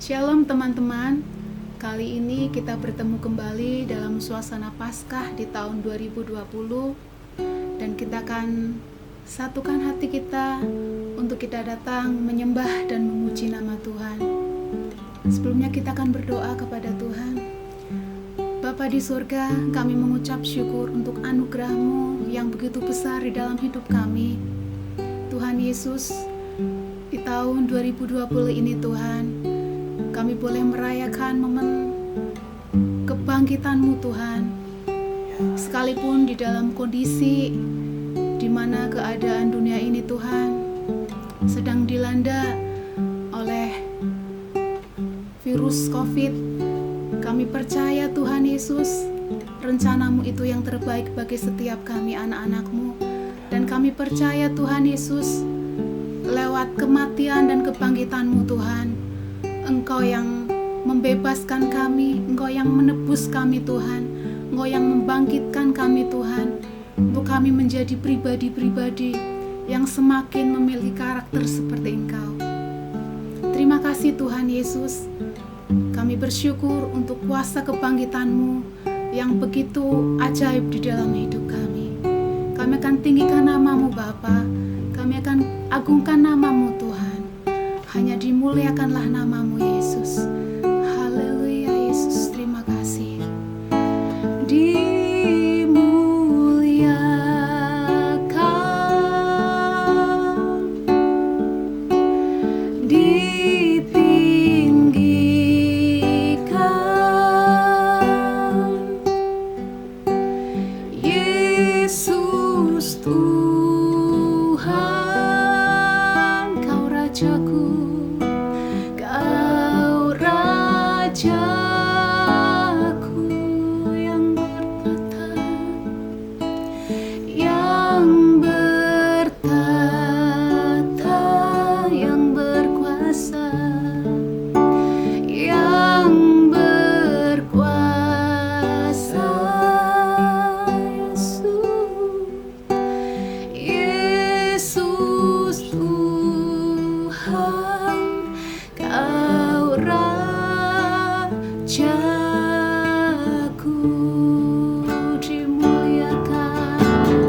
Shalom teman-teman, kali ini kita bertemu kembali dalam suasana Paskah di tahun 2020 dan kita akan satukan hati kita untuk kita datang menyembah dan memuji nama Tuhan. Sebelumnya kita akan berdoa kepada Tuhan. Bapa di surga, kami mengucap syukur untuk anugerah-Mu yang begitu besar di dalam hidup kami. Tuhan Yesus, di tahun 2020 ini Tuhan, kami boleh merayakan momen kebangkitan-Mu Tuhan. Sekalipun di dalam kondisi di mana keadaan dunia ini Tuhan sedang dilanda oleh virus COVID, kami percaya Tuhan Yesus, rencana-Mu itu yang terbaik bagi setiap kami anak-anak-Mu. Dan kami percaya Tuhan Yesus, lewat kematian dan kebangkitan-Mu Tuhan, Engkau yang membebaskan kami, Engkau yang menebus kami Tuhan, Engkau yang membangkitkan kami Tuhan, untuk kami menjadi pribadi-pribadi yang semakin memiliki karakter seperti Engkau. Terima kasih Tuhan Yesus, kami bersyukur untuk kuasa kebangkitan-Mu yang begitu ajaib di dalam hidup kami. Kami akan tinggikan nama-Mu Bapa, kami akan agungkan nama-Mu Tuhan. Hanya dimuliakanlah nama-Mu Yesus. Haleluya Yesus, terima kasih. Dimuliakan, ditinggikan, Yesus Tuhan, Kau Rajaku. Rajaku yang bertata, yang berkuasa, yang berkuasa, Yesus Tuhan, Kau Rajaku, dimuliakan,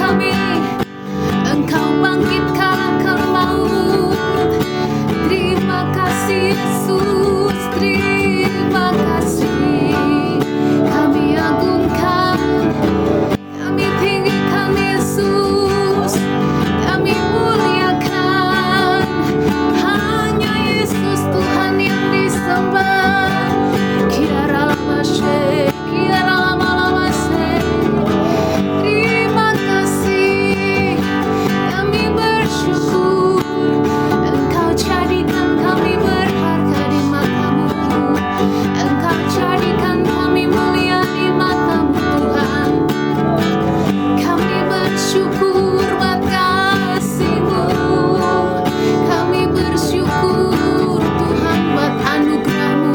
kami. Engkau bangkit kalahkan maut. Terima kasih Yesus, terima kasih. Kami agungkan, kami tinggikan Yesus, kami muliakan. Hanya Yesus Tuhan yang disembah. Kiara lamashe, kiara lama-lamashe. Terima kasih, kami bersyukur. Engkau jadikan kami berharga di mata-Mu. Engkau jadikan kami mulia di mata-Mu Tuhan. Kami bersyukur buat kasih-Mu. Kami bersyukur Tuhan buat anugerah-Mu.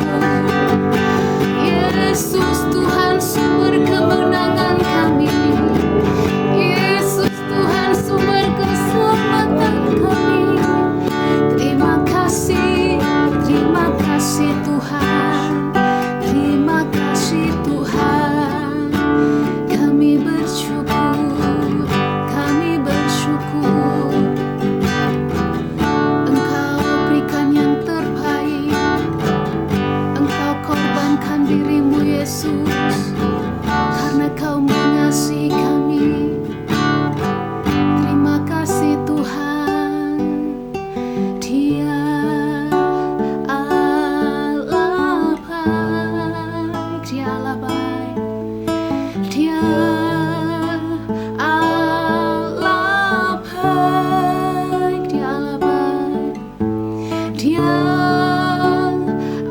Yesus Tuhan sumber kemenangan kami. Yesus Tuhan sumber keselamatan kami. Terima kasih Tuhan. Terima kasih Tuhan. Kami bersyukur, kami bersyukur. Engkau berikan yang terbaik. Engkau korbankan diri-Mu Yesus, karena Kau mengasihi kami. Terima kasih Tuhan. Dia Allah baik, Dia Allah baik. Dia Allah baik, Dia Allah baik. Dia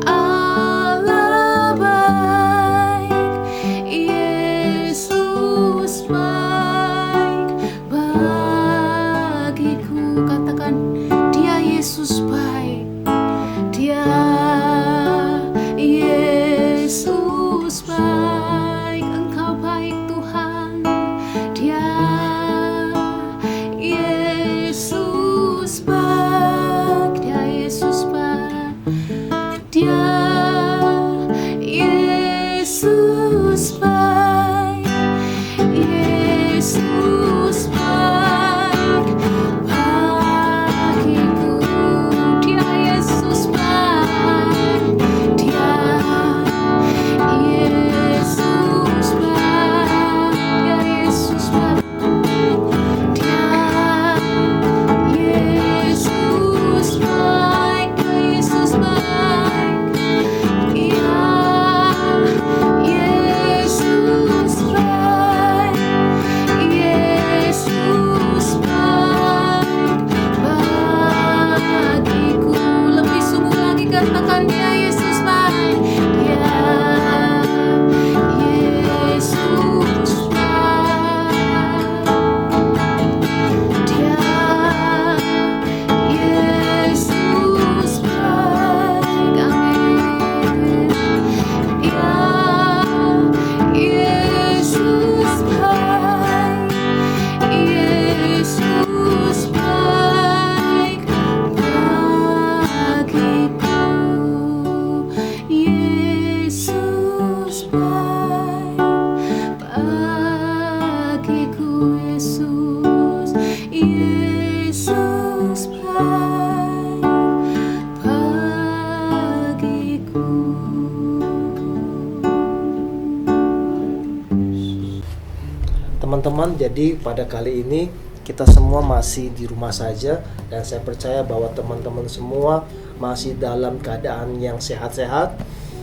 Allah baik. Yesus baik bagiku. Katakan, Dia Yesus baik. Dia Yesus baik. Engkau baik Tuhan. Dia Yesus baik. Dia Yesus baik. Dia Yesus baik. Yesus baik bagiku. Dia Yesus baik. Dia Yesus baik. Dia Yesus baik. Dia Yesus baik. Dia Yesus baik. Dia Yesus baik. Yesus baik bagiku. Lebih sungguh lagi katakan, Dia Yesus baik. Dia Yesus baik. Dia Yesus baik. Amin. Dia Yesus baik. Yesus baik bagiku. Yesus baik bagiku. Yesus, Yesus baik bagiku. Teman-teman, jadi pada kali ini kita semua masih di rumah saja, dan saya percaya bahwa teman-teman semua masih dalam keadaan yang sehat-sehat,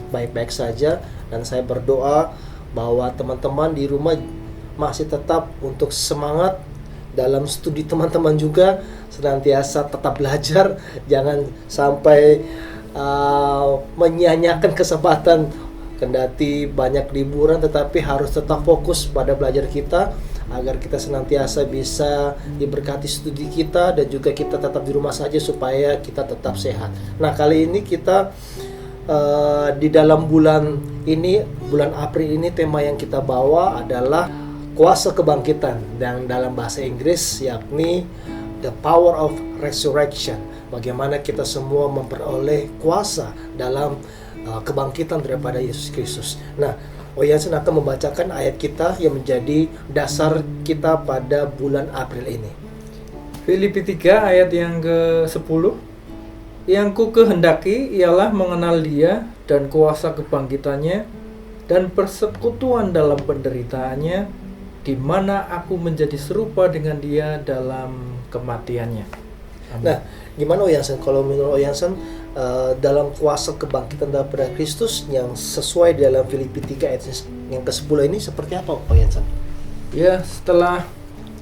baik-baik saja. Dan saya berdoa bahwa teman-teman di rumah masih tetap untuk semangat dalam studi. Teman-teman juga senantiasa tetap belajar, jangan sampai menyia-nyiakan kesempatan. Kendati banyak liburan, tetapi harus tetap fokus pada belajar kita, agar kita senantiasa bisa diberkati studi kita, dan juga kita tetap di rumah saja supaya kita tetap sehat. Nah, kali ini kita di dalam bulan ini, bulan April ini, tema yang kita bawa adalah kuasa kebangkitan, dan dalam bahasa Inggris yakni the power of resurrection. Bagaimana kita semua memperoleh kuasa dalam kebangkitan daripada Yesus Kristus. Nah, Oyansen akan membacakan ayat kita yang menjadi dasar kita pada bulan April ini. Filipi 3 ayat yang ke-10. Yang ku kehendaki ialah mengenal Dia dan kuasa kebangkitannya dan persekutuan dalam penderitaannya, di mana aku menjadi serupa dengan Dia dalam kematiannya. Amin. Nah, gimana Oyansen? Kalau menurut Oyansen, dalam kuasa kebangkitan daripada Kristus yang sesuai dalam Filipi 3 ayat yang ke-10 ini seperti apa Oyansen? Ya, setelah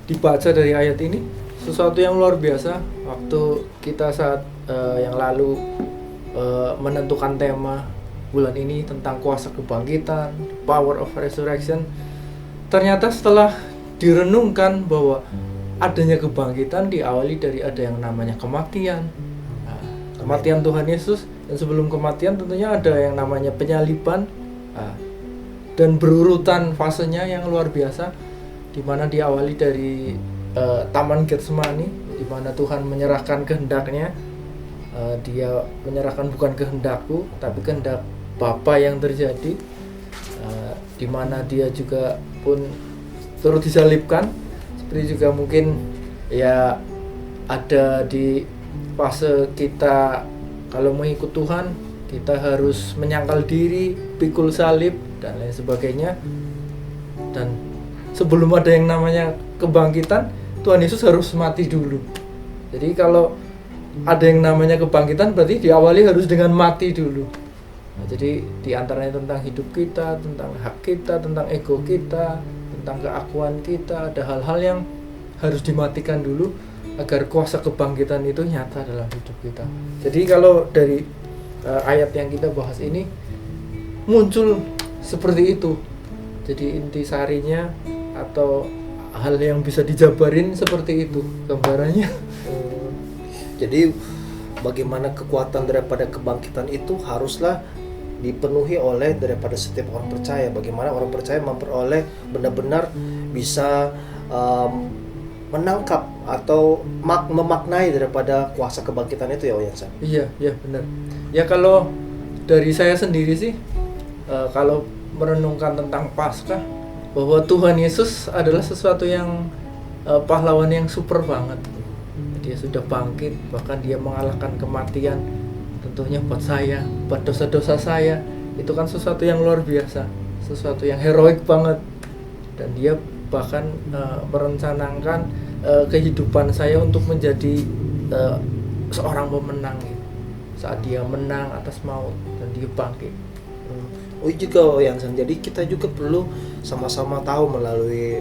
dibaca dari ayat ini, sesuatu yang luar biasa. Waktu kita saat yang lalu menentukan tema bulan ini tentang kuasa kebangkitan, power of resurrection, ternyata setelah direnungkan bahwa adanya kebangkitan diawali dari ada yang namanya kematian. Nah, kematian Tuhan Yesus, dan sebelum kematian tentunya ada yang namanya penyaliban, dan berurutan fasenya yang luar biasa, di mana diawali dari Taman Getsemani, di mana Tuhan menyerahkan kehendaknya. Dia menyerahkan bukan kehendakku, tapi kehendak Bapa yang terjadi, di mana dia juga pun turut disalibkan. Seperti juga mungkin ya ada di fase kita kalau mengikut Tuhan, kita harus menyangkal diri, pikul salib dan lain sebagainya. Dan sebelum ada yang namanya kebangkitan, Tuhan Yesus harus mati dulu. Jadi kalau ada yang namanya kebangkitan berarti diawali harus dengan mati dulu. Nah, jadi diantaranya tentang hidup kita, tentang hak kita, tentang ego kita, tentang keakuan kita, ada hal-hal yang harus dimatikan dulu agar kuasa kebangkitan itu nyata dalam hidup kita. Jadi kalau dari ayat yang kita bahas ini muncul seperti itu. Jadi intisarinya atau hal yang bisa dijabarin seperti itu gambarannya. Jadi bagaimana kekuatan daripada kebangkitan itu haruslah dipenuhi oleh daripada setiap orang percaya. Bagaimana orang percaya memperoleh benar-benar bisa menangkap atau memaknai daripada kuasa kebangkitan itu ya Oyansen. Iya benar. Ya kalau dari saya sendiri sih, kalau merenungkan tentang Paskah, bahwa Tuhan Yesus adalah sesuatu yang pahlawan yang super banget. Dia sudah bangkit, bahkan dia mengalahkan kematian. Tentunya buat saya, buat dosa-dosa saya, itu kan sesuatu yang luar biasa, sesuatu yang heroik banget. Dan dia bahkan merencanakan kehidupan saya untuk menjadi seorang pemenang gitu. Saat dia menang atas maut dan dia bangkit. Juga Oyansen, jadi kita juga perlu sama-sama tahu melalui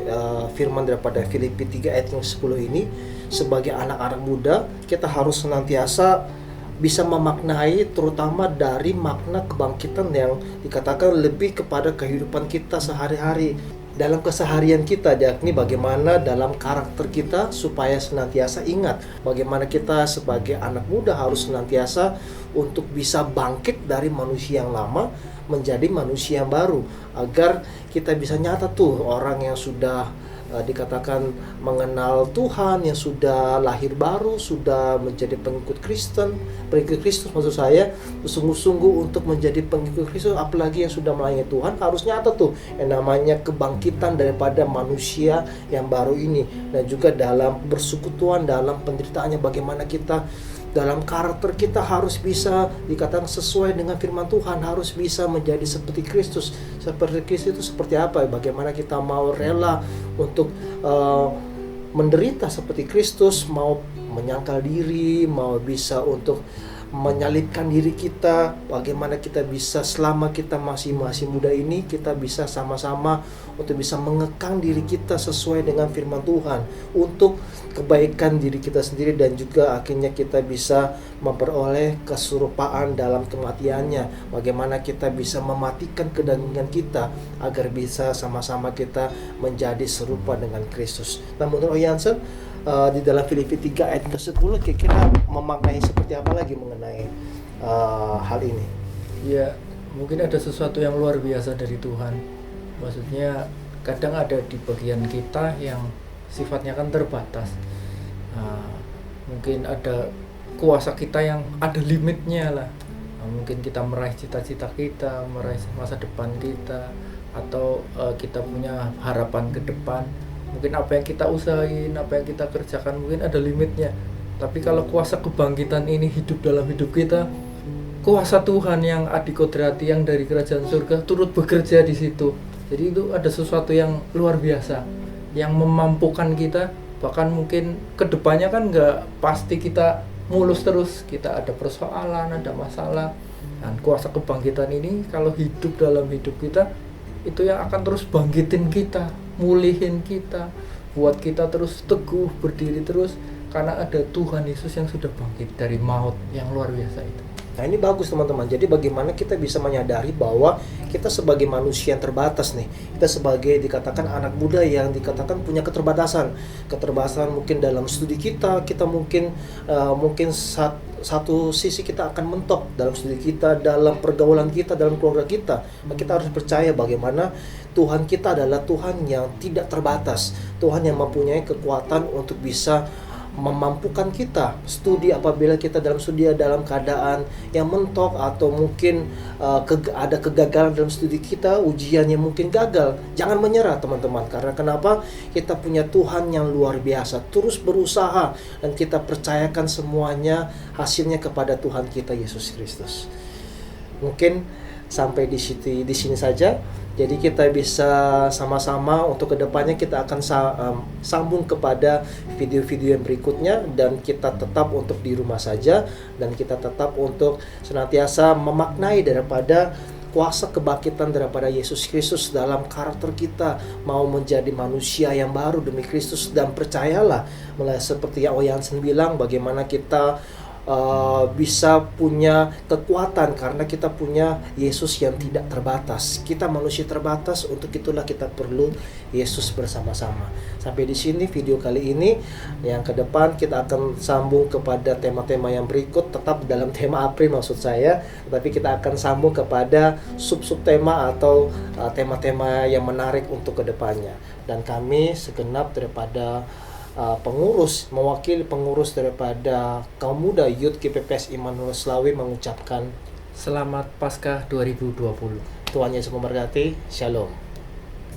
firman daripada Filipi 3 ayat yang 10 ini, sebagai anak-anak muda kita harus senantiasa bisa memaknai terutama dari makna kebangkitan yang dikatakan lebih kepada kehidupan kita sehari-hari, dalam keseharian kita, yakni bagaimana dalam karakter kita supaya senantiasa ingat bagaimana kita sebagai anak muda harus senantiasa untuk bisa bangkit dari manusia yang lama menjadi manusia yang baru, agar kita bisa nyata tuh orang yang sudah dikatakan mengenal Tuhan, yang sudah lahir baru, sudah menjadi pengikut Kristus maksud saya, sungguh-sungguh untuk menjadi pengikut Kristus, apalagi yang sudah melayani Tuhan, harus nyata tuh yang namanya kebangkitan daripada manusia yang baru ini. Dan juga dalam persekutuan, dalam penderitaannya, bagaimana kita dalam karakter kita harus bisa dikatakan sesuai dengan firman Tuhan, harus bisa menjadi seperti Kristus. Seperti Kristus itu seperti apa? Bagaimana kita mau rela untuk menderita seperti Kristus, mau menyangkal diri, mau bisa untuk menyalibkan diri kita. Bagaimana kita bisa selama kita masih muda ini, kita bisa sama-sama untuk bisa mengekang diri kita sesuai dengan firman Tuhan untuk kebaikan diri kita sendiri, dan juga akhirnya kita bisa memperoleh keserupaan dalam kematiannya. Bagaimana kita bisa mematikan kedagingan kita agar bisa sama-sama kita menjadi serupa dengan Kristus. Nah, menurut Oyansen, di dalam Filipi 3 ayat ke-10 kira-kira memaknai seperti apa lagi mengenai hal ini? Ya, mungkin ada sesuatu yang luar biasa dari Tuhan. Maksudnya kadang ada di bagian kita yang sifatnya kan terbatas. Mungkin ada kuasa kita yang ada limitnya lah. Mungkin kita meraih cita-cita kita, meraih masa depan kita, atau kita punya harapan ke depan. Mungkin apa yang kita usahain, apa yang kita kerjakan mungkin ada limitnya. Tapi kalau kuasa kebangkitan ini hidup dalam hidup kita, kuasa Tuhan yang adikodrati yang dari kerajaan surga turut bekerja di situ. Jadi itu ada sesuatu yang luar biasa yang memampukan kita. Bahkan mungkin kedepannya kan nggak pasti kita mulus terus, kita ada persoalan, ada masalah. Dan kuasa kebangkitan ini kalau hidup dalam hidup kita, itu yang akan terus bangkitin kita, mulihin kita, buat kita terus teguh, berdiri terus, karena ada Tuhan Yesus yang sudah bangkit dari maut yang luar biasa itu. Nah ini bagus teman-teman, jadi bagaimana kita bisa menyadari bahwa kita sebagai manusia yang terbatas nih, kita sebagai dikatakan anak muda yang dikatakan punya keterbatasan mungkin dalam studi kita mungkin satu sisi kita akan mentok dalam studi kita, dalam pergaulan kita, dalam keluarga kita. Kita harus percaya bagaimana Tuhan kita adalah Tuhan yang tidak terbatas, Tuhan yang mempunyai kekuatan untuk bisa memampukan kita studi apabila kita dalam studi dalam keadaan yang mentok atau mungkin ada kegagalan dalam studi kita, ujiannya mungkin gagal. Jangan menyerah teman-teman, karena kenapa? Kita punya Tuhan yang luar biasa, terus berusaha, dan kita percayakan semuanya hasilnya kepada Tuhan kita Yesus Kristus. Mungkin sampai di sini saja. Jadi kita bisa sama-sama untuk kedepannya kita akan sambung kepada video-video yang berikutnya, dan kita tetap untuk di rumah saja, dan kita tetap untuk senantiasa memaknai daripada kuasa kebangkitan daripada Yesus Kristus dalam karakter kita, mau menjadi manusia yang baru demi Kristus. Dan percayalah, seperti yang Jansen bilang, bagaimana kita bisa punya kekuatan karena kita punya Yesus yang tidak terbatas. Kita manusia terbatas, untuk itulah kita perlu Yesus bersama-sama. Sampai di sini video kali ini. Yang ke depan kita akan sambung kepada tema-tema yang berikut, tetap dalam tema April maksud saya, tapi kita akan sambung kepada sub-sub tema atau tema-tema yang menarik untuk kedepannya. Dan kami segenap daripada mewakili pengurus daripada kaum muda Youth KPPS Immanuel Slawi mengucapkan Selamat Paskah 2020. Tuhan Yesus memberkati. Shalom.